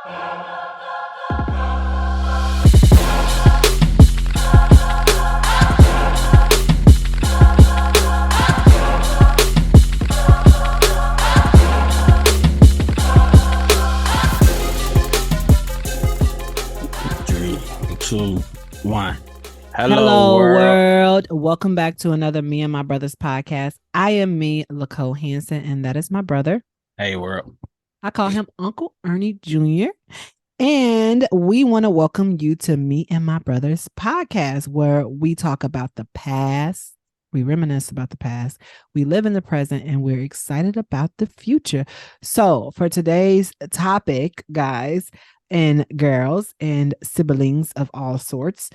Three, two, one. Hello, world. Welcome back to another Me and My Brothers podcast. I am me, LaCole Hansen, and that is my brother. Hey, world. I call him Uncle Ernie Jr. And we want to welcome you to Me and My Brothers podcast, where we talk about the past. We reminisce about the past. We live in the present, and we're excited about the future. So, for today's topic, guys and girls and siblings of all sorts,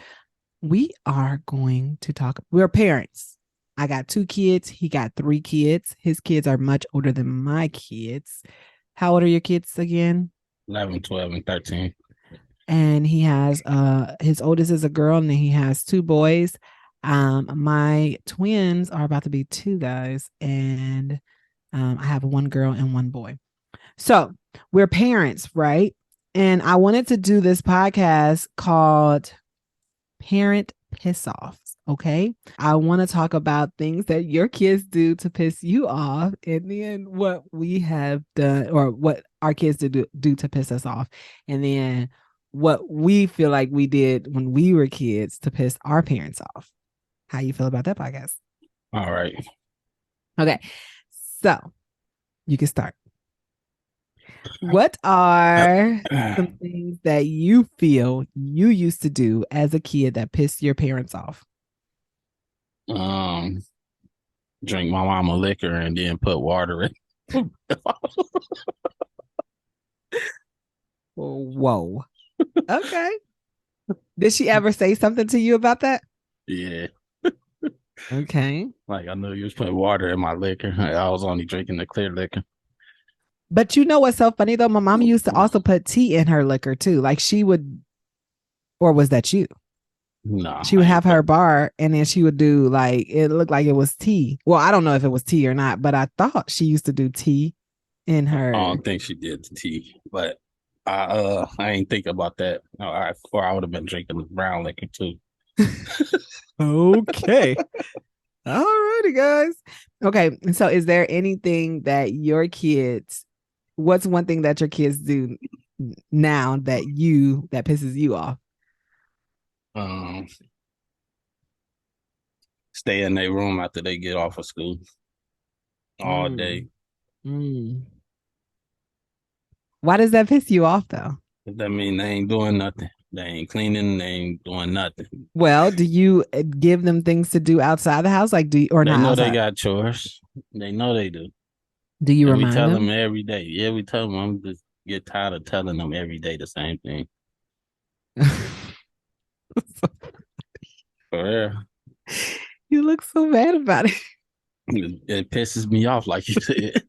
we are going to talk. We're parents. I got 2 kids. He got 3 kids. His kids are much older than my kids. How old are your kids again? 11, 12, and 13. And he has his oldest is a girl, and then he has 2 boys. My twins are about to be 2 guys, and I have 1 girl and 1 boy. So we're parents, right? And I wanted to do this podcast called Parent Piss Offs. Okay. I want to talk about things that your kids do to piss you off, and then what we have done or what our kids do to piss us off. And then what we feel like we did when we were kids to piss our parents off. How you feel about that podcast? All right. Okay. So you can start. What are some things that you feel you used to do as a kid that pissed your parents off? Drink my mama liquor and then put water in. Whoa. Okay. Did she ever say something to you about that? Yeah. Okay. Like, I knew you was putting water in my liquor. I was only drinking the clear liquor. But you know what's so funny though? My mom used to also put tea in her liquor too. Like she would, or was that you? No. She would have her bar and then she would do like, it looked like it was tea. Well, I don't know if it was tea or not, but I thought she used to do tea in her. I don't think she did the tea, but I ain't think about that. Or I would have been drinking the brown liquor too. Okay. All righty, guys. Okay. So is there anything that your kids, what's one thing that your kids do now that pisses you off? Stay in their room after they get off of school all day. Why does that piss you off though? That mean they ain't doing nothing. They ain't cleaning. They ain't doing nothing. Well, do you give them things to do outside the house, like or They not? know outside? they got chores. They know they do. Do you remind we tell them? every day? Yeah, we tell them. I'm just get tired of telling them every day the same thing. For real. You look so mad about it. It pisses me off, like you said.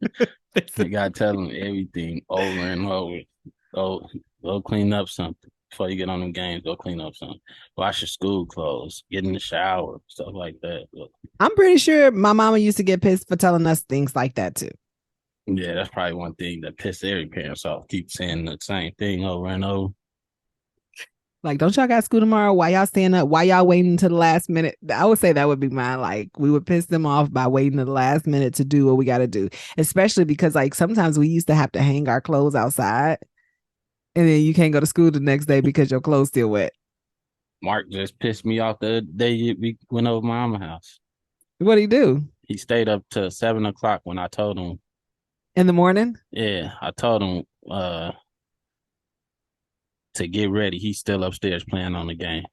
I gotta tell them everything over and over. Go clean up something before you get on them games. Go clean up something. Wash your school clothes. Get in the shower. Stuff like that. I'm pretty sure my mama used to get pissed for telling us things like that too. Yeah, that's probably one thing that pissed every parents off. Keep saying the same thing over and over. Like, don't y'all got school tomorrow? Why y'all staying up? Why y'all waiting until the last minute? I would say that would be mine. Like, we would piss them off by waiting to the last minute to do what we got to do. Especially because, like, sometimes we used to have to hang our clothes outside. And then you can't go to school the next day because your clothes still wet. Mark just pissed me off the day we went over my mama's house. What'd he do? He stayed up till 7 o'clock when I told him. In the morning? Yeah, I told him to get ready. He's still upstairs playing on the game.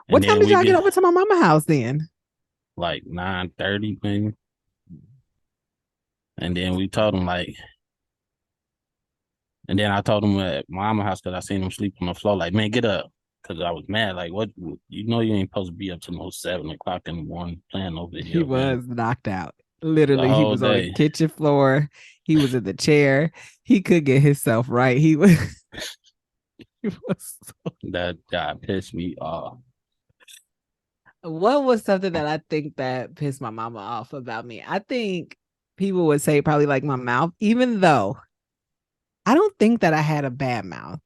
What time did y'all get over to my mama's house then? Like 9:30 maybe. And then we told him and then I told him at my mama's house because I seen him sleep on the floor. Like, man, get up. Because I was mad. Like, what? You know you ain't supposed to be up till no 7 o'clock in the morning playing over here. He was knocked out. Literally, he was on the kitchen floor. He was in the chair. He could get himself right. He was. That guy pissed me off. What was something that I think that pissed my mama off about me? I think people would say probably like my mouth, even though I don't think that I had a bad mouth.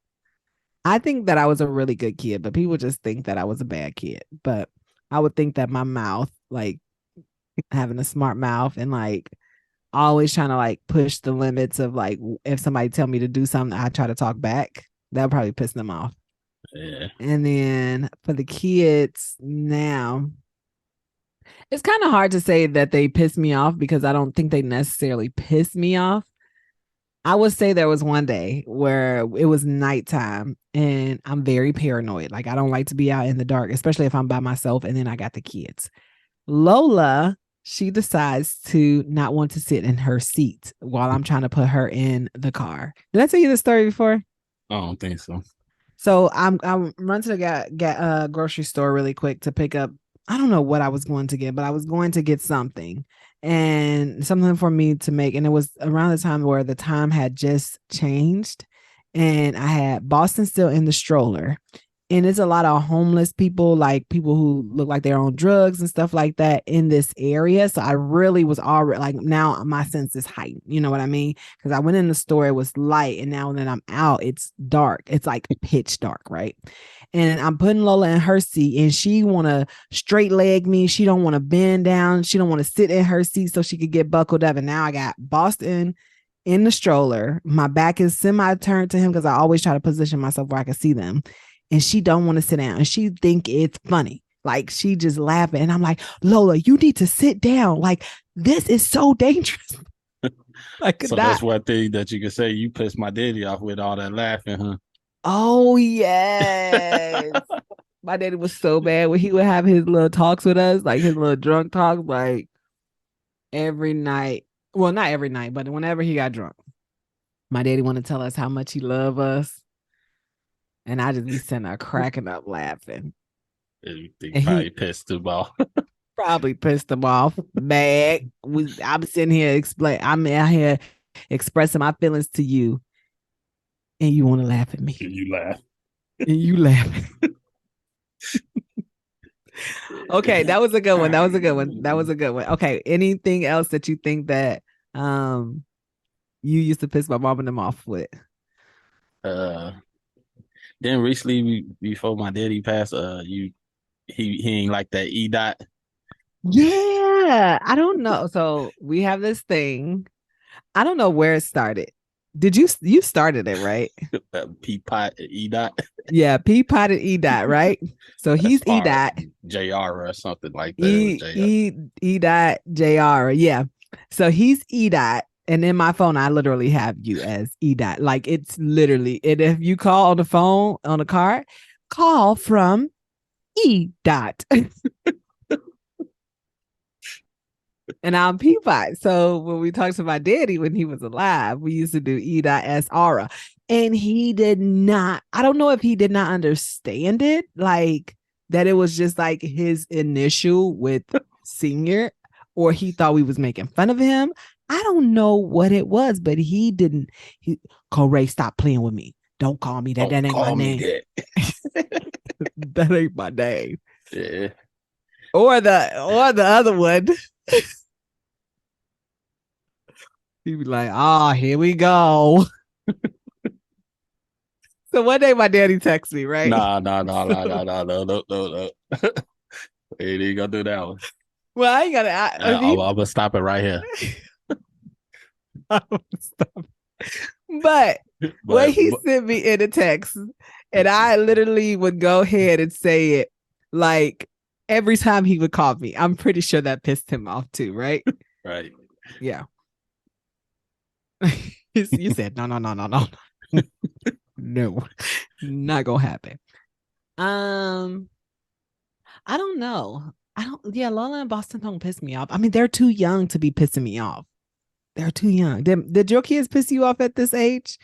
I think that I was a really good kid, but people just think that I was a bad kid. But I would think that my mouth, like having a smart mouth and like always trying to like push the limits of like if somebody tell me to do something, I try to talk back. That would probably piss them off. Yeah. And then for the kids now, it's kind of hard to say that they piss me off because I don't think they necessarily piss me off. I would say there was one day where it was nighttime and I'm very paranoid. Like I don't like to be out in the dark, especially if I'm by myself and then I got the kids. Lola, she decides to not want to sit in her seat while I'm trying to put her in the car. Did I tell you this story before? I don't think so. So I'm run to the grocery store really quick to pick up. I don't know what I was going to get, but I was going to get something and something for me to make. And it was around the time where the time had just changed, and I had Boston still in the stroller. And it's a lot of homeless people, like people who look like they're on drugs and stuff like that in this area. So I really was already like, now my sense is heightened. You know what I mean? Because I went in the store, it was light, and now that I'm out, it's dark. It's like pitch dark, right? And I'm putting Lola in her seat, and she want to straight leg me. She don't want to bend down. She don't want to sit in her seat so she could get buckled up. And now I got Boston in the stroller. My back is semi turned to him because I always try to position myself where I can see them, and she don't want to sit down, and she think it's funny. Like she just laughing. And I'm like, Lola, you need to sit down. Like this is so dangerous. I could So not. that's one thing that you can say. You pissed my daddy off with all that laughing, huh? Oh yes. My daddy was so bad when he would have his little talks with us, like his little drunk talks, like every night. Well, not every night, but whenever he got drunk, my daddy wanted to tell us how much he loved us. And I just be sitting there cracking up laughing. They And probably he pissed him off. probably pissed him off bad. I'm sitting here I'm out here expressing my feelings to you, and you want to laugh at me. And you laugh. And you laughing. Okay, that was a good one. That was a good one. That was a good one. Okay, anything else that you think that you used to piss my mom and them off with? Uh, then recently, before my daddy passed, he ain't like that E dot. Yeah, I don't know. So we have this thing. I don't know where it started. Did you started it, right? Peapot E dot. Yeah, Peapot and E dot, right? So As he's E far dot. JR or something like that. It was E JR. E E dot JR. Yeah. So he's E dot. And in my phone, I literally have you as E dot. Like it's literally, and if you call on the phone on the card, call from E dot. And I'm Peapot. So when we talked to my daddy when he was alive, we used to do E dot S Aura. And he did not, I don't know if he did not understand it, like that it was just like his initial with senior, or he thought we was making fun of him. I don't know what it was, but he didn't. Corey, stop playing with me. Don't call me that. That ain't my name. That ain't my name. Yeah. Or the other one. He'd be like, "Oh, here we go." So one day my daddy texts me, right? No. He ain't gonna do that one. Well, I ain't gonna. I'm gonna stop it right here. Stop. But when he sent me in a text, and I literally would go ahead and say it like every time he would call me. I'm pretty sure that pissed him off too, right? Right. Yeah. You said no. No, not gonna happen. I don't know. Yeah, Lola and Boston don't piss me off. I mean, they're too young to be pissing me off. They're too young. Did your kids piss you off at this age?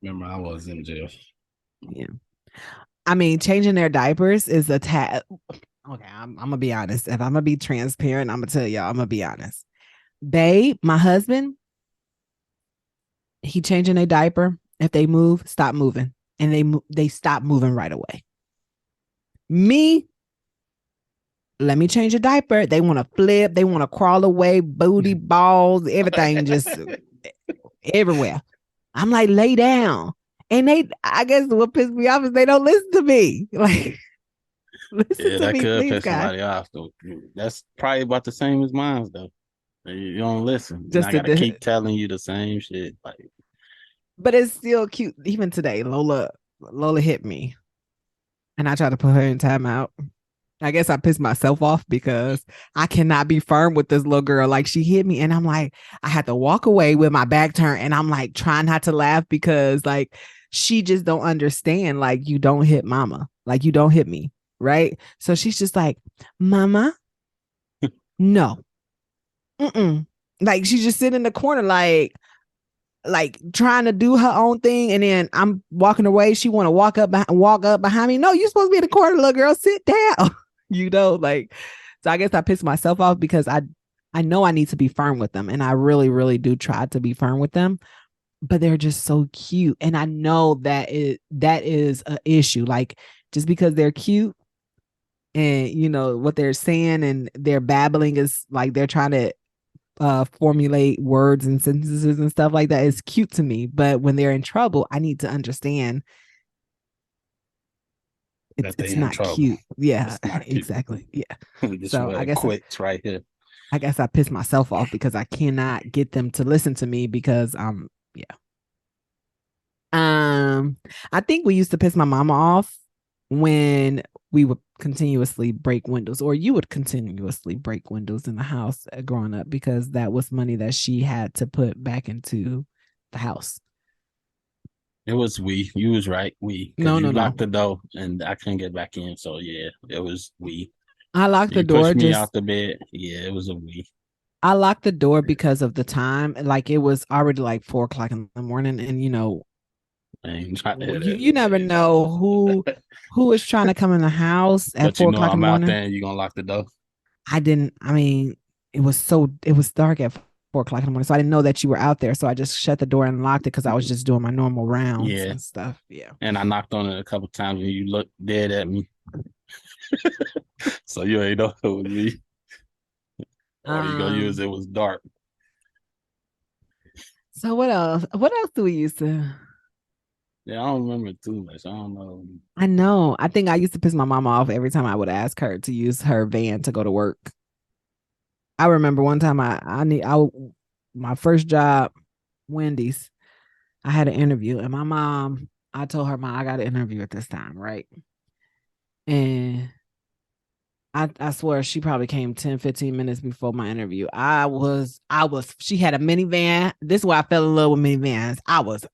Remember, I was in jail. Yeah. I mean, changing their diapers is a tad. Okay, I'm gonna be honest. If I'm gonna be transparent, I'm gonna tell y'all, I'm gonna be honest. Babe, my husband, he changing a diaper. If they move, stop moving. And they stop moving right away. Me, let me change a diaper. They want to flip. They want to crawl away, booty balls, everything. Just everywhere. I'm like, lay down. And I guess what pissed me off is they don't listen to me. Like, listen Yeah, to that me, could please, piss guys. somebody off. Though. That's probably about the same as mine, though. You don't listen, and Just I to, gotta keep telling you the same shit. Like, but it's still cute. Even today, Lola hit me, and I tried to put her in timeout. I guess I pissed myself off because I cannot be firm with this little girl. Like she hit me, and I'm like, I had to walk away with my back turned, and I'm like trying not to laugh because like she just don't understand. Like you don't hit mama, like you don't hit me, right? So she's just like, Mama, no, mm-mm. Like she's just sitting in the corner, like trying to do her own thing, and then I'm walking away. She want to walk up behind me. No, you're supposed to be in the corner, little girl. Sit down. Like. So I guess I pissed myself off because I know I need to be firm with them, and I really, really do try to be firm with them. But they're just so cute, and I know that is an issue. Like just because they're cute, and what they're saying and they're babbling is like they're trying to formulate words and sentences and stuff like that is cute to me. But when they're in trouble, I need to understand that they it's in not trouble. cute. Yeah, It's not cute. exactly. Yeah. This So way quits right here. I guess I pissed myself off because I cannot get them to listen to me because yeah. Um I think we used to piss my mama off when we would continuously break windows, or you would continuously break windows in the house growing up, because that was money that she had to put back into the house. It was we. You was right. We, because No, you no, locked no. the door and I couldn't get back in. So yeah, it was we. I locked the You door pushed me just out the bed. Yeah, it was a we. I locked the door because of the time. Like it was already like 4 o'clock in the morning, and I ain't trying to hear you never know that. who is trying to come in the house at But you four know o'clock in I'm the out morning. there and you gonna lock the door. I didn't. I mean, it was dark at 4 o'clock in the morning, so I didn't know that you were out there. So I just shut the door and locked it because I was just doing my normal rounds Yeah. and stuff. Yeah. And I knocked on it a couple times and you looked dead at me. So you ain't know it was me. All you gonna use Um. it was dark. So what else? What else do we used to? Yeah, I don't remember too much. I don't know. I know. I think I used to piss my mom off every time I would ask her to use her van to go to work. I remember one time my first job, Wendy's. I had an interview, and my mom, I told her, "Mom, I got an interview at this time, right?" And I swear she probably came 10, 15 minutes before my interview. She had a minivan. This is why I fell in love with minivans. I was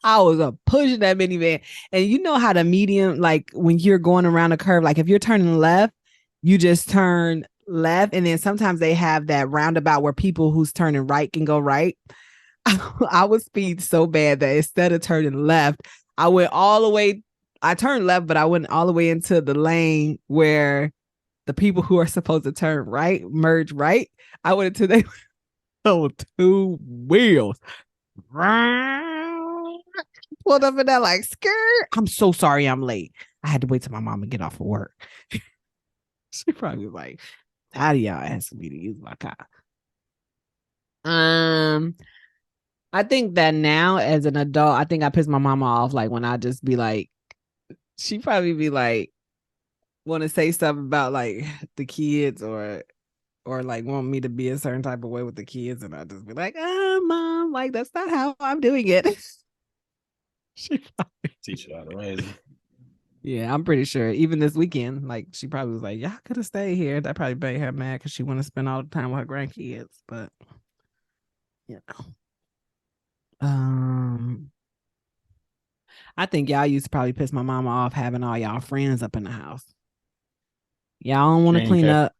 I was pushing that minivan. And you know how the medium, like when you're going around a curve, like if you're turning left, you just turn left. And then sometimes they have that roundabout where people who's turning right can go right. I was speed so bad that instead of turning left, I went all the way. I turned left, but I went all the way into the lane where the people who are supposed to turn right merge right. I went into the two wheels. Pulled up in that like skirt. I'm so sorry I'm late. I had to wait till my mom to get off of work. She probably was like, how do y'all asking me to use my car? I think that now as an adult, I think I piss my mama off like when I just be like, she probably be like, want to say something about like the kids or like want me to be a certain type of way with the kids, and I just be like, mom, like that's not how I'm doing it. She probably teach you how to raise them. Yeah, I'm pretty sure. Even this weekend, like she probably was like, "Y'all could have stayed here." That probably made her mad because she want to spend all the time with her grandkids. But you know, um, I think y'all used to probably piss my mama off having all y'all friends up in the house. Y'all don't want to clean up.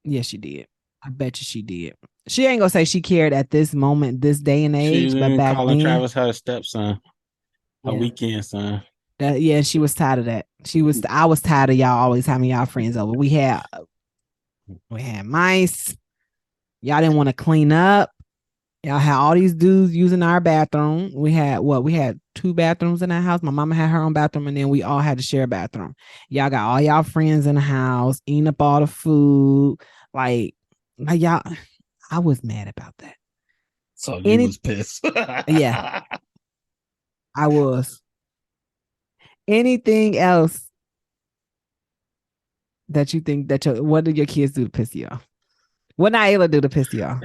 Yes, she did. I bet you she did. She ain't gonna say she cared at this moment, this day and She's age, but even back calling then, Travis her stepson, her yeah, weekend son. yeah, she was tired of that. I was tired of y'all always having y'all friends over. We had mice. Y'all didn't want to clean up. Y'all had all these dudes using our bathroom. We had what? We had two bathrooms in our house. My mama had her own bathroom, and then we all had to share a bathroom. Y'all got all y'all friends in the house, eating up all the food. Like, y'all, I was mad about that. So you Any, was pissed. yeah, I was. Anything else that you think that what do your kids do to piss you off? What Naila do to piss you off?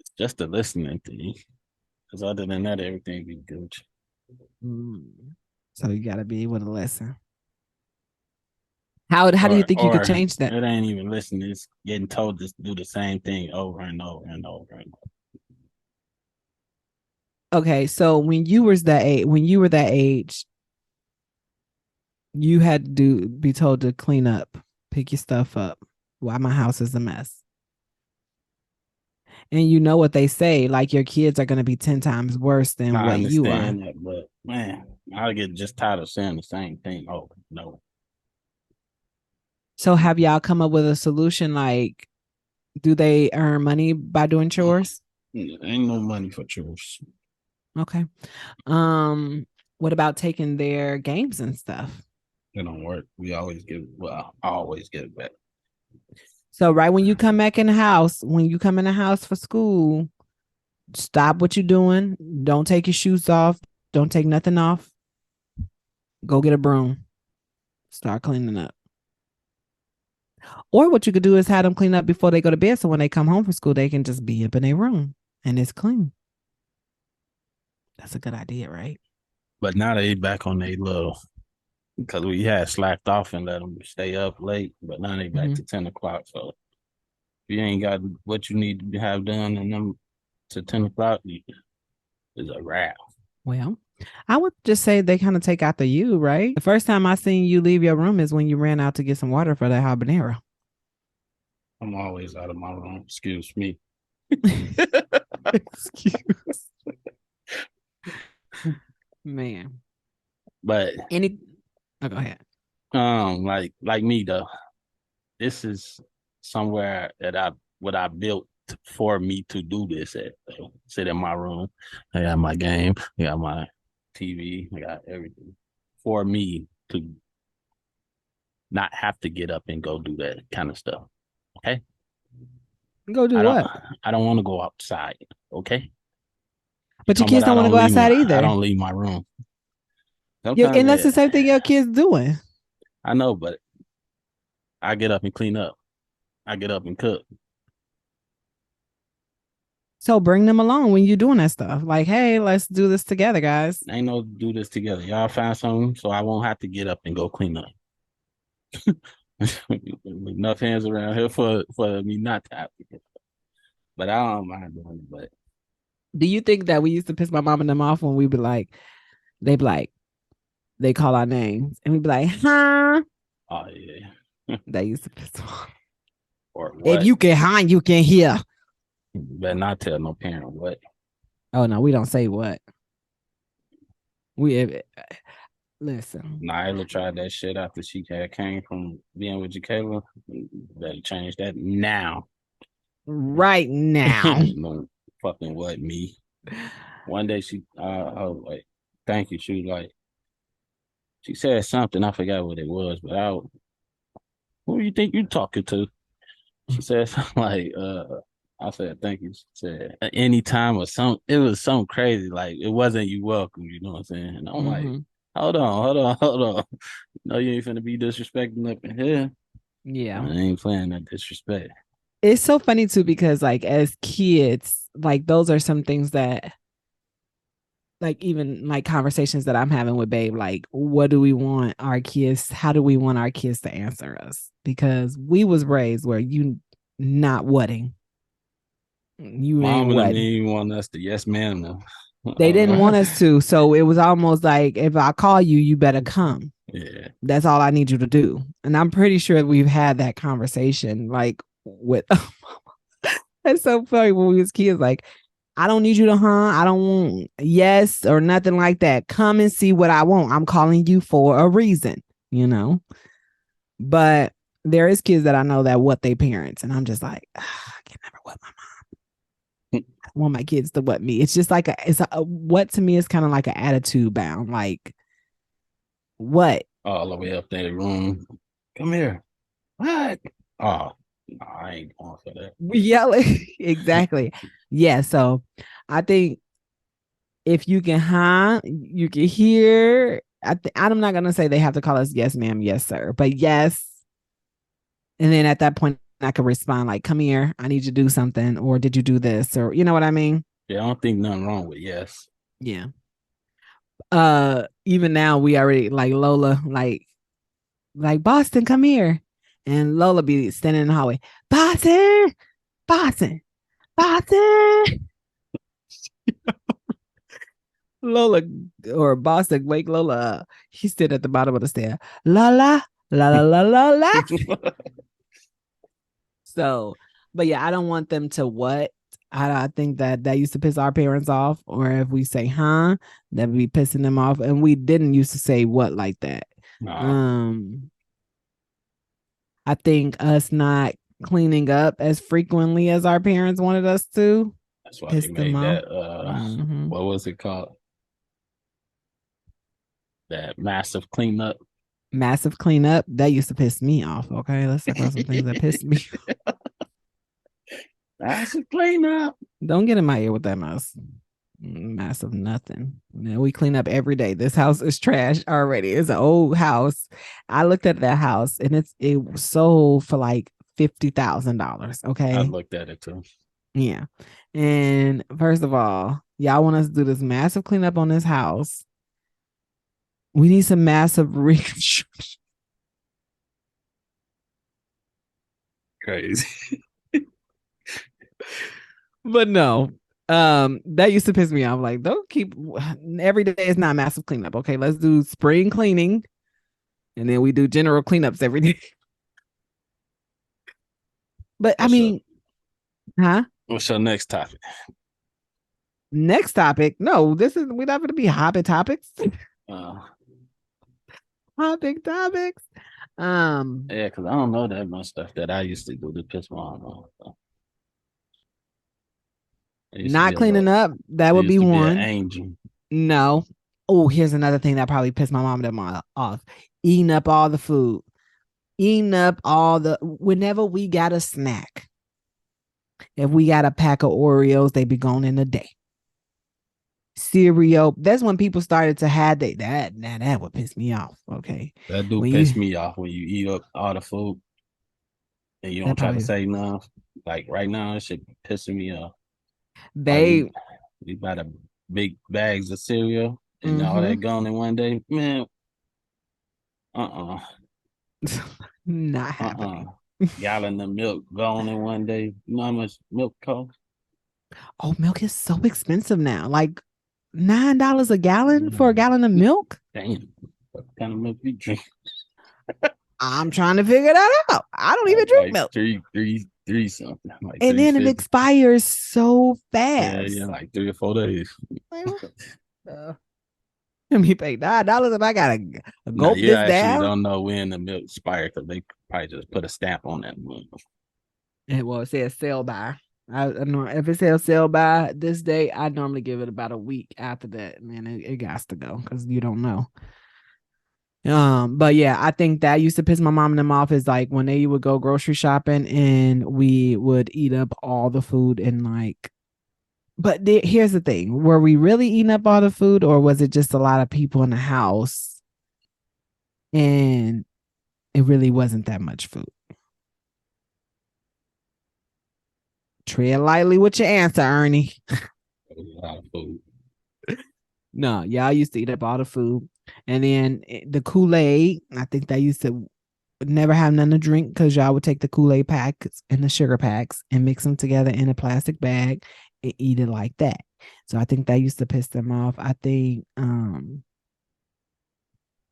It's just a listening thing. Because other than that, everything be good. Mm. So you got to be able to listen. How do you think you could Or change that? it ain't even listening. It's getting told to do the same thing over and over and over and over. Okay, so when you were that age, you had to be told to clean up, pick your stuff up. Why my house is a mess. And you know what they say, like your kids are going to be 10 times worse than I what you are. understand that, but man, I get just tired of saying the same thing over and over. So have y'all come up with a solution? Like, do they earn money by doing chores? Ain't no money for chores. Okay. Um, what about taking their games and stuff? It don't work. We always give. Well, I always get it back. So right when you come back in the house, when you come in the house for school, stop what you're doing. Don't take your shoes off. Don't take nothing off. Go get a broom. Start cleaning up. Or what you could do is have them clean up before they go to bed. So when they come home from school, they can just be up in their room and it's clean. That's a good idea, right? But now they back on their little because we had slacked off and let them stay up late. But now they back Mm-hmm. to 10 o'clock. So if you ain't got what you need to have done and them to 10 o'clock, it's a wrap. Well, I would just say they kind of take after you, right? The first time I seen you leave your room is when you ran out to get some water for that habanero. I'm always out of my room. Excuse me. Excuse. Man. But Any go ahead. like me though, this is somewhere that I built for me to do this at. So, sit in my room. I got my game. I got my TV. I got everything for me to not have to get up and go do that kind of stuff. Okay. Go do I don't what? I don't want to go outside. Okay. You But your talking kids about don't want to go outside I either. don't leave my room. Yeah, Sometimes and that's the same thing your kids doing. I know, but I get up and clean up. I get up and cook. So bring them along when you're doing that stuff. Like, hey, let's do this together, guys. Ain't no do this together. Y'all find something so I won't have to get up and go clean up. Enough hands around here for me not to have to get up. But I don't mind doing it. But Do you think that we used to piss my mom and them off when we be like, they be like, they call our names and we be like, huh? oh yeah. That used to piss them off. Or If what? you can huh, you can hear. Better not tell no parent what. Oh no, we don't say what. We listen. Nyla tried that shit after she had came from being with Jacayla. Better change that now. Right now. No fucking what me. One day I was like, thank you. She was like, she said something. I forgot what it was, but who do you think you talking to? She said something like, I said, thank you. She said, anytime or something, it was something crazy. Like, it wasn't you welcome, you know what I'm saying? And I'm like, Mm-hmm. hold on. No, you ain't finna be disrespecting up in here. I Yeah. ain't playing that disrespect. It's so funny too because like as kids, like those are some things that like even like conversations that I'm having with Babe, like what do we want our kids, how do we want our kids to answer us? Because we was raised where you not whatting. You ain't Mom and them what. didn't even want us to yes ma'am them. They didn't want us to. So it was almost like if I call you, you better come. Yeah. That's all I need you to do. And I'm pretty sure we've had that conversation like with that's so funny when we was kids, like I don't need you to I don't want yes or nothing like that. Come and see what I want. I'm calling you for a reason, you know. But there is kids that I know that what they parents, and I'm just like, I can never what my mom. I want my kids to what me. It's just like what to me is kind of like an attitude bound. Like what? All the way up there in the room. Come here. What? Oh. No, I ain't going for that. We yelling. Exactly. Yeah. So I think if you can, you can hear. I'm not gonna say they have to call us yes, ma'am, yes, sir, but yes. And then at that point, I could respond like, "Come here, I need you to do something," or "Did you do this?" Or you know what I mean? Yeah, I don't think nothing wrong with yes. Yeah. Even now we already like Lola, like Boston, come here, and Lola be standing in the hallway, Boston, Boston, Boston. Lola or Boston wake Lola up. He stood at the bottom of the stair. La la la la la la la. So, but yeah, I don't want them to what. I think that used to piss our parents off, or if we say huh, that would be pissing them off. And we didn't used to say what like that. No, Um, I think us not cleaning up as frequently as our parents wanted us to that's why they pissed them made off. that. Mm-hmm. What was it called? That massive cleanup. Massive cleanup that used to piss me off. Okay, let's talk about some things that pissed me. Massive cleanup. Don't get in my ear with that mess. Massive nothing. We clean up every day. This house is trash already. It's an old house. I looked at that house and it was sold for like $50,000. I Okay. looked at it too. Yeah. And first of all, y'all want us to do this massive cleanup on this house. We need some massive reconstruction. Crazy. But no, that used to piss me off. Like, don't keep every day is not massive cleanup. Okay, let's do spring cleaning, and then we do general cleanups every day. But I What's up? mean, huh? What's your next topic? Next topic. No, this is we're not going to be hobbit topics. Uh, Hobbit topics. yeah, because I don't know that much stuff that I used to do to piss my mom off. So. I used to be Not a little. cleaning up. That I would used be to be an one. angel. No. Oh, here's another thing that probably pissed my mom and them off. Eating up all the food. Eating up all the whenever we got a snack. If we got a pack of Oreos, they be gone in a day. Cereal. That's when people started to have that would piss me off. Okay. That do When piss you me off when you eat up all the food and you that don't try to probably say nothing. Like right now, it should be pissing me off. Like babe. we buy the big bags of cereal and all Mm-hmm. that gone in one day. Man, uh Not uh happening. gallon of milk gone in one day. You know how much milk costs? Oh, milk is so expensive now. Like $9 a gallon for a Mm, gallon of milk. damn, what kind of milk you drink? I'm trying to figure that out. I don't even drink Like milk. three something, like And then it 350. expires so Yeah, fast. like 3 or 4 days. Uh, Let me pay $9 if I gotta No, gulp you this actually down. don't know when the milk expired because they probably just put a stamp on that milk. Well, it says sell by. I know if it says sell by this day, I normally give it about a week after that, and then it got to go because you don't know. But yeah, I think that used to piss my mom and them off is like when they would go grocery shopping and we would eat up all the food and like. But here's the thing: were we really eating up all the food, or was it just a lot of people in the house and it really wasn't that much food? Tread lightly with your answer, Ernie. A lot of food. No, y'all used to eat up all the food. And then the Kool-Aid, I think they used to never have none to drink because y'all would take the Kool-Aid packs and the sugar packs and mix them together in a plastic bag and eat it like that. So I think that used to piss them off. I think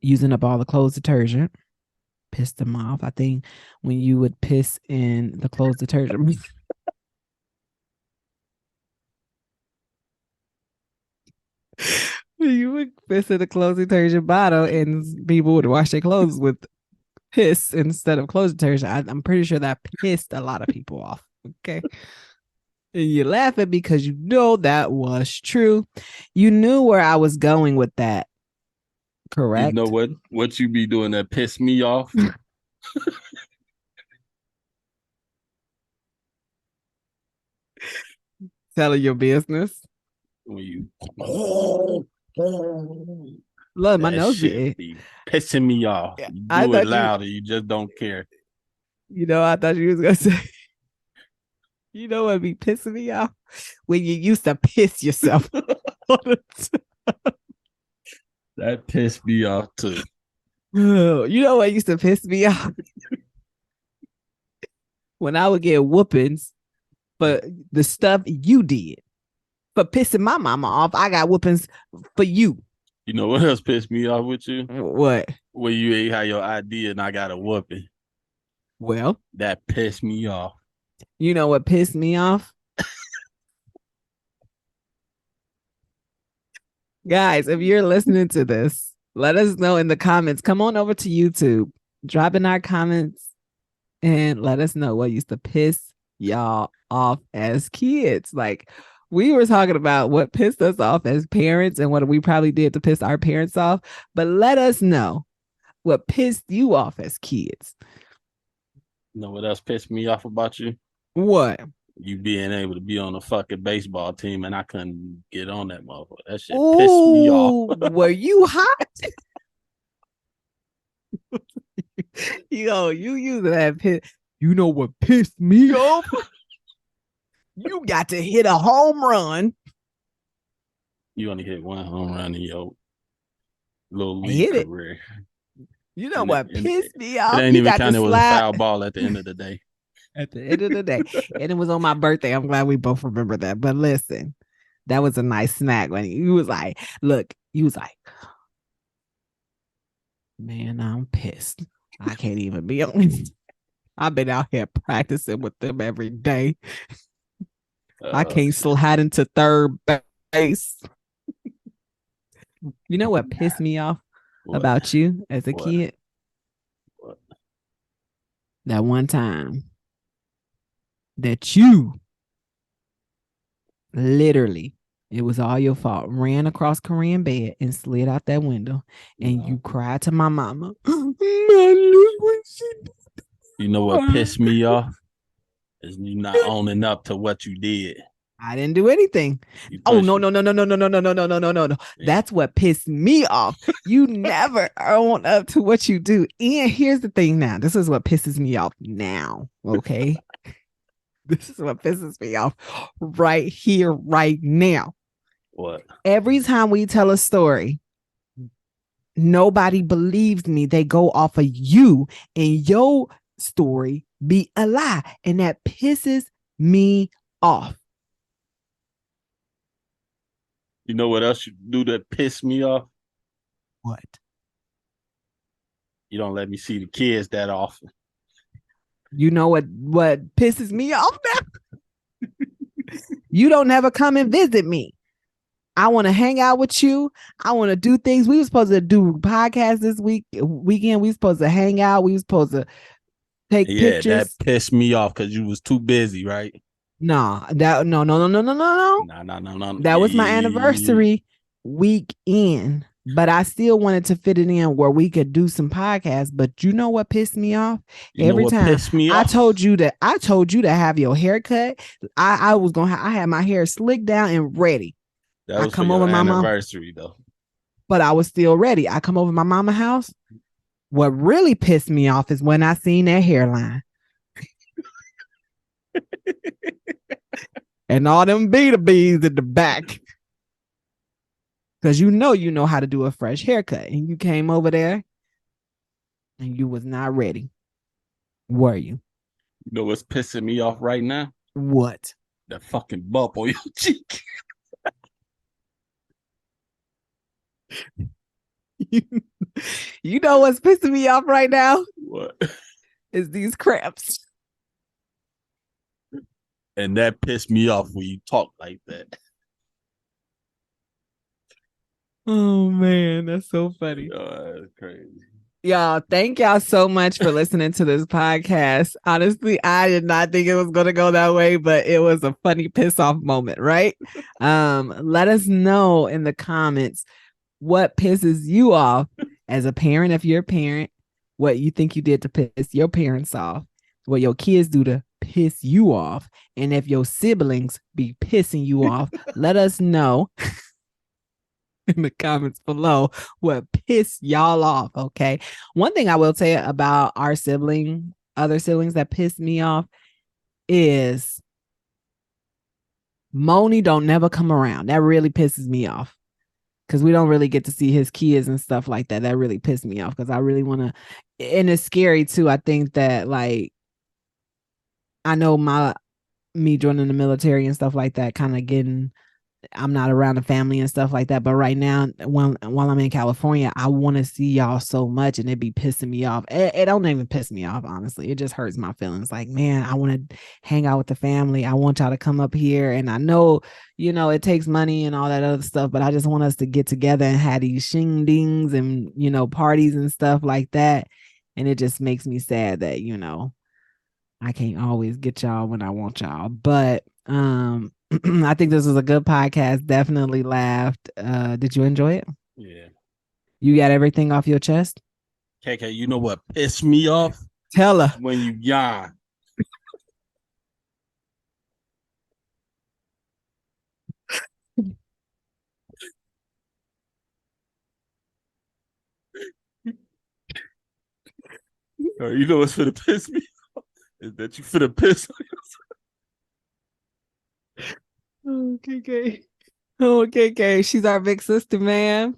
using up all the clothes detergent pissed them off. I think when you would piss in the clothes detergent you would piss in the clothes detergent bottle and people would wash their clothes with piss instead of clothes detergent. I'm pretty sure that pissed a lot of people off. Okay. And you're laughing because you know that was true. You knew where I was going with that, You know correct? what you be doing that piss me off? Telling your business. When you Look, my that nose shit be. be pissing me off. Yeah, You I do it thought you. louder, you just don't care. I thought you was gonna say. You know what be pissing me off when you used to piss yourself. That pissed me off too. You know what used to piss me off when I would get whoopings for the stuff you did for pissing my mama off. I got whoopings for you. You know what else pissed me off with you? What? When you ain't had your idea and I got a whooping. Well, That pissed me off. you know what pissed me off? Guys, if you're listening to this, let us know in the comments. Come on over to YouTube, drop in our comments, and let us know what used to piss y'all off as kids. Like, we were talking about what pissed us off as parents and what we probably did to piss our parents off. But let us know what pissed you off as kids. You know what else pissed me off about you? What? You being able to be on a fucking baseball team and I couldn't get on that motherfucker. That shit Ooh, pissed me off. Were you hot? You use that piss. You know what pissed me off? You got to hit a home run. You only hit one home run in your little league career. You know what pissed me off? It ain't even kind of was a foul ball at the end of the day. At the end of the day. And it was on my birthday. I'm glad we both remember that. But listen, that was a nice smack when you was like, look, you was like, man, I'm pissed. I can't even be honest. I've been out here practicing with them every day. I can't slide into third base. You know what pissed me off about you as a kid? What? That one time that you literally, it was all your fault, ran across Korean bed and slid out that window, and you cried to my mama. You know what pissed me off? Is you not owning up to what you did. I didn't do anything. Oh, no. That's what pissed me off. You never own up to what you do. And here's the thing now. This is what pisses me off now. Okay. This is what pisses me off right here, right now. What? Every time we tell a story, nobody believes me. They go off of you and your story be a lie. And that pisses me off. You know what else you do that piss me off? What? You don't let me see the kids that often. You know what pisses me off now? You don't ever come and visit me. I want to hang out with you. I want to do things. We were supposed to do podcasts this weekend. We were supposed to hang out. We were supposed to take pictures. That pissed me off because you was too busy, right? No. That was my anniversary weekend, but I still wanted to fit it in where we could do some podcasts. But you know what pissed me off? Every time I told you to have your hair cut. I had my hair slicked down and ready. That was come over my anniversary though. But I was still ready. I come over my mama's house. What really pissed me off is when I seen that hairline. And all them beta bees at the back. Because you know how to do a fresh haircut. And you came over there and you was not ready. Were you? You know what's pissing me off right now? What? That fucking bump on your cheek. You know what's pissing me off right now? What? Is these cramps. And that pissed me off when you talk like that. Oh, man, that's so funny. Oh, that's crazy. Y'all, thank y'all so much for listening to this podcast. Honestly, I did not think it was going to go that way, but it was a funny piss off moment, right? Let us know in the comments what pisses you off as a parent, if you're a parent, what you think you did to piss your parents off, what your kids do to piss you off. And if your siblings be pissing you off, let us know in the comments below what piss y'all off. Okay. One thing I will say about other siblings that piss me off is Moni don't never come around. That really pisses me off because we don't really get to see his kids and stuff like that. That really pissed me off because I really want to, and it's scary too. I think that like I know me joining the military and stuff like that, kind of getting I'm not around the family and stuff like that. But right now, while I'm in California, I want to see y'all so much, and it be pissing me off. It don't even piss me off, honestly. It just hurts my feelings. Like, man, I want to hang out with the family. I want y'all to come up here, and I know, it takes money and all that other stuff, but I just want us to get together and have these shingdings and parties and stuff like that. And it just makes me sad that I can't always get y'all when I want y'all, but I think this was a good podcast. Definitely laughed. Did you enjoy it? Yeah. You got everything off your chest? KK, you know what pissed me off? Tell her. When you yawn. You know what's finna piss me off? Is that you finna piss on yourself. Oh, KK. Oh, KK. She's our big sister, man.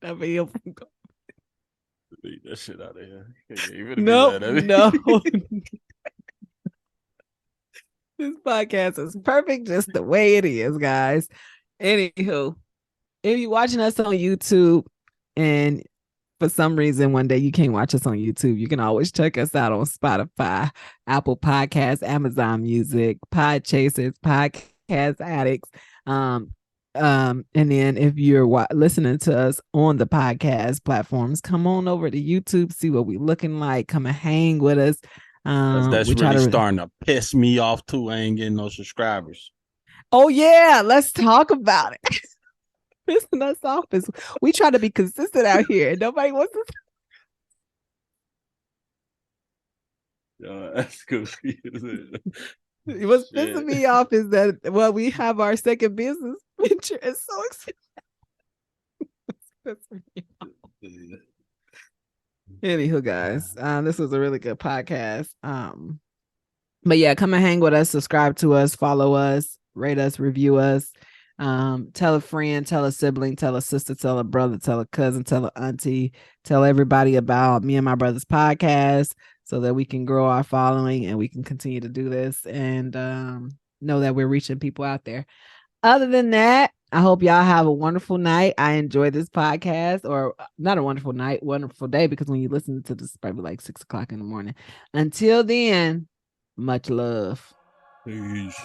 Never heal from Leave that shit out of here. no, no. This podcast is perfect just the way it is, guys. Anywho, if you're watching us on YouTube and for some reason one day you can't watch us on YouTube, you can always check us out on Spotify, Apple Podcasts, Amazon Music, Podchasers, Podcast Addicts. And then if you're listening to us on the podcast platforms, come on over to YouTube, see what we looking like, come and hang with us. That's really starting to piss me off too. I ain't getting no subscribers. Oh yeah, let's talk about it. Pissing us off is we try to be consistent out here and nobody wants to. That's good. What's pissing me off is that we have our second business venture. It's so exciting. Anywho, guys, this was a really good podcast. But yeah, come and hang with us, subscribe to us, follow us, rate us, review us. Tell a friend, tell a sibling, tell a sister, tell a brother, tell a cousin, tell a auntie, tell everybody about Me and My Brother's podcast so that we can grow our following and we can continue to do this and know that we're reaching people out there. Other than that, I hope y'all have a wonderful night. I enjoyed this podcast, or not a wonderful night, wonderful day, because when you listen to this, it's probably like 6:00 in the morning. Until then, much love. Peace.